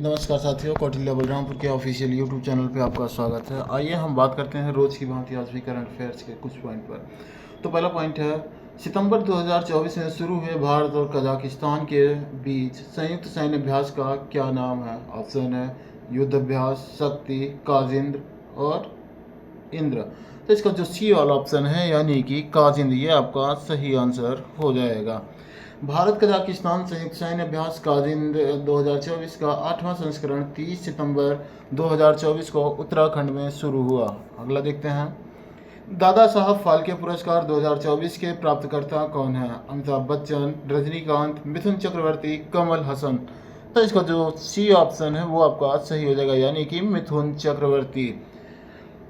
नमस्कार साथियों, कौटिल्य बलरामपुर के ऑफिशियल यूट्यूब चैनल पे आपका स्वागत है। आइए हम बात करते हैं रोज़ की भांति आज भी करंट अफेयर्स के कुछ पॉइंट पर। तो पहला पॉइंट है, सितंबर 2024 में शुरू हुए भारत और कजाकिस्तान के बीच संयुक्त सैन्य अभ्यास का क्या नाम है? ऑप्शन है युद्ध अभ्यास, शक्ति, काजिंद्र और इंद्र। तो इसका जो सी वाला ऑप्शन है यानी कि काजिंद्र, ये आपका सही आंसर हो जाएगा। भारत कजाकिस्तान संयुक्त सैन्य अभ्यास काजिंद 2024 का 8वां संस्करण 30 सितंबर 2024 को उत्तराखंड में शुरू हुआ। अगला देखते हैं, दादा साहब फाल्के पुरस्कार 2024 के प्राप्तकर्ता कौन है? अमिताभ बच्चन, रजनीकांत, मिथुन चक्रवर्ती, कमल हसन। तो इसका जो सी ऑप्शन है वो आपका सही हो जाएगा यानी कि मिथुन चक्रवर्ती।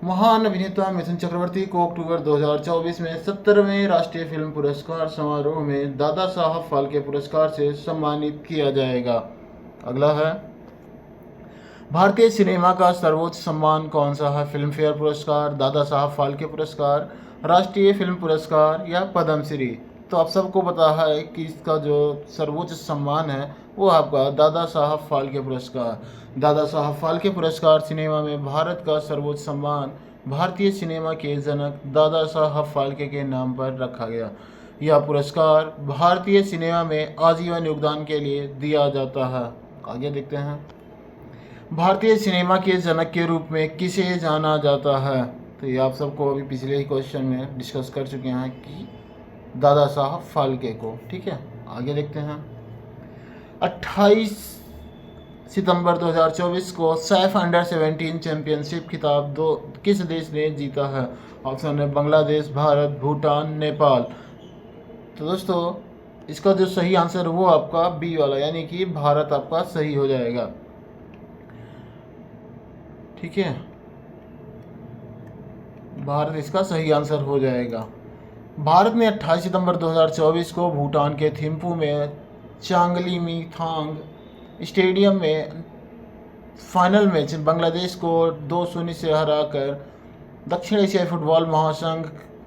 महान अभिनेता मिथुन चक्रवर्ती को अक्टूबर 2024 में 70वें राष्ट्रीय फिल्म पुरस्कार समारोह में दादा साहब फाल्के पुरस्कार से सम्मानित किया जाएगा। अगला है, भारतीय सिनेमा का सर्वोच्च सम्मान कौन सा है? फिल्म फेयर पुरस्कार, दादा साहब फाल्के पुरस्कार, राष्ट्रीय फिल्म पुरस्कार या पद्मश्री। तो आप सबको पता है कि इसका जो सर्वोच्च सम्मान है वो आपका दादा साहब फाल्के पुरस्कार। दादा साहब फाल्के पुरस्कार सिनेमा में भारत का सर्वोच्च सम्मान भारतीय सिनेमा के जनक दादा साहब फाल्के के नाम पर रखा गया। यह पुरस्कार भारतीय सिनेमा में आजीवन योगदान के लिए दिया जाता है। आगे देखते हैं, भारतीय सिनेमा के जनक के रूप में किसे जाना जाता है? तो ये आप सबको अभी पिछले ही क्वेश्चन में डिस्कस कर चुके हैं कि दादा साहब फाल्के को। ठीक है, आगे देखते हैं, 28 सितंबर 2024 को सैफ अंडर 17 चैंपियनशिप खिताब किस देश ने जीता है? ऑप्शन है बांग्लादेश, भारत, भूटान, नेपाल। तो दोस्तों इसका जो सही आंसर वो आपका बी वाला यानी कि भारत आपका सही हो जाएगा। ठीक है, भारत इसका सही आंसर हो जाएगा। भारत ने 28 सितंबर 2024 को भूटान के थिम्पू में चांगलीमीथांग स्टेडियम में फाइनल मैच बांग्लादेश को 2-0 से हराकर दक्षिण एशियाई फुटबॉल महासंघ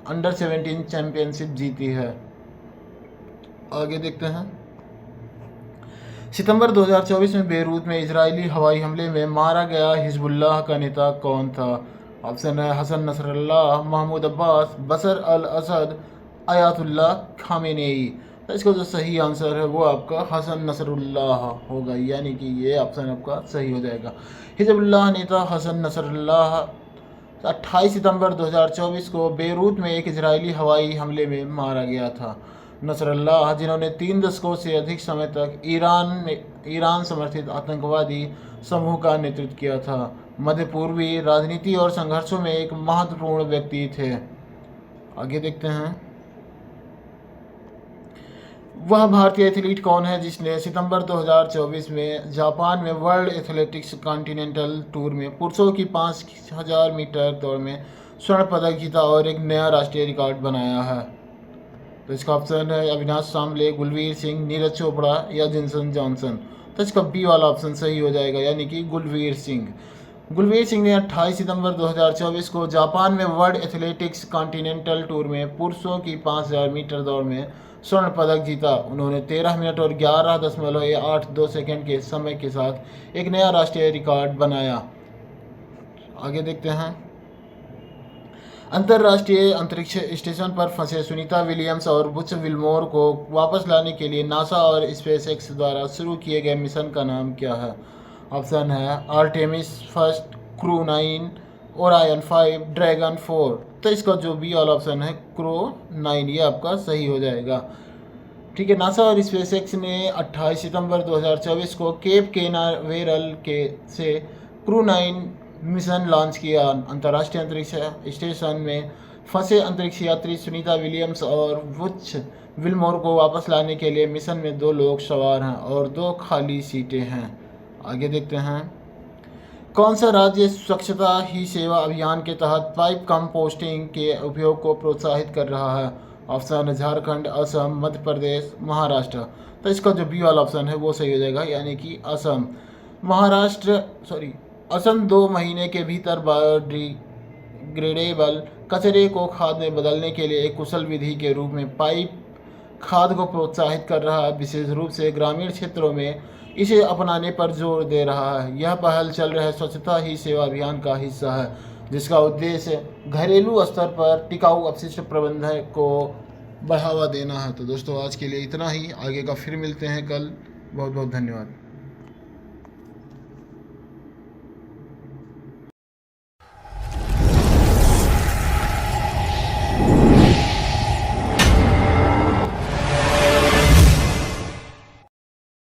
अंडर 17 चैंपियनशिप जीती है। आगे देखते हैं, सितंबर 2024 में बेरूत में इजरायली हवाई हमले में मारा गया हिजबुल्लाह का नेता कौन था? ऑप्शन है हसन नसरल्लाह, महमूद अब्बास, बशर अल असद, आयतुल्लाह खामेनेई। तो इसका जो सही आंसर है वो आपका हसन नसरुल्लाह होगा यानी कि ये ऑप्शन आपका सही हो जाएगा। हिजबुल्लाह नेता हसन नसरुल्लाह 28 सितंबर 2024 को बेरूत में एक इजरायली हवाई हमले में मारा गया था। नसरुल्लाह, जिन्होंने 3 दशकों से अधिक समय तक ईरान समर्थित आतंकवादी समूह का नेतृत्व किया था, मध्य पूर्वी राजनीति और संघर्षों में एक महत्वपूर्ण व्यक्ति थे। आगे देखते हैं, वह भारतीय एथलीट कौन है जिसने सितंबर 2024 में जापान में वर्ल्ड एथलेटिक्स कॉन्टिनेंटल टूर में पुरुषों की 5000 मीटर दौड़ में स्वर्ण पदक जीता और एक नया राष्ट्रीय रिकॉर्ड बनाया है? तो इसका ऑप्शन है अविनाश सांबले, गुलवीर सिंह, नीरज चोपड़ा या जिनसन जॉनसन। तो इसका बी वाला ऑप्शन सही हो जाएगा यानी कि गुलवीर सिंह। गुलवीर सिंह ने 28 सितंबर 2024 को जापान में वर्ल्ड एथलेटिक्स कॉन्टिनेंटल टूर में पुरुषों की 5000 मीटर दौड़ में स्वर्ण पदक जीता। उन्होंने 13 मिनट और 11.82 सेकंड के समय के साथ एक नया राष्ट्रीय रिकॉर्ड बनाया। आगे देखते हैं, अंतर्राष्ट्रीय अंतरिक्ष स्टेशन पर फंसे सुनीता विलियम्स और बुच विल्मोर को वापस लाने के लिए नासा और स्पेसएक्स द्वारा शुरू किए गए मिशन का नाम क्या है? ऑप्शन है Artemis first, crew 9, Orion 5, dragon 4। तो इसका जो बी वाला ऑप्शन है क्रू 9, ये आपका सही हो जाएगा। ठीक है, नासा और स्पेसएक्स ने 28 सितंबर 2024 को केप केनावेरल से क्रू 9 मिशन लॉन्च किया। अंतर्राष्ट्रीय अंतरिक्ष स्टेशन में फंसे अंतरिक्ष यात्री सुनीता विलियम्स और बुच विल्मोर को वापस लाने के लिए मिशन में 2 लोग सवार हैं और 2 खाली सीटें हैं। आगे देखते हैं, कौन सा राज्य स्वच्छता ही सेवा अभियान के तहत पाइप कंपोस्टिंग के उपयोग को प्रोत्साहित कर रहा है? ऑप्शन है झारखंड, असम, मध्य प्रदेश, महाराष्ट्र। तो इसका जो बी वाला ऑप्शन है वो सही हो जाएगा यानी कि असम। असम 2 महीने के भीतर बायोडिग्रेडेबल कचरे को खाद में बदलने के लिए एक कुशल विधि के रूप में पाइप खाद को प्रोत्साहित कर रहा है, विशेष रूप से ग्रामीण क्षेत्रों में इसे अपनाने पर जोर दे रहा है। यह पहल चल रहे स्वच्छता ही सेवा अभियान का हिस्सा है, जिसका उद्देश्य घरेलू स्तर पर टिकाऊ अपशिष्ट प्रबंधन को बढ़ावा देना है। तो दोस्तों आज के लिए इतना ही, आगे का फिर मिलते हैं कल। बहुत बहुत धन्यवाद।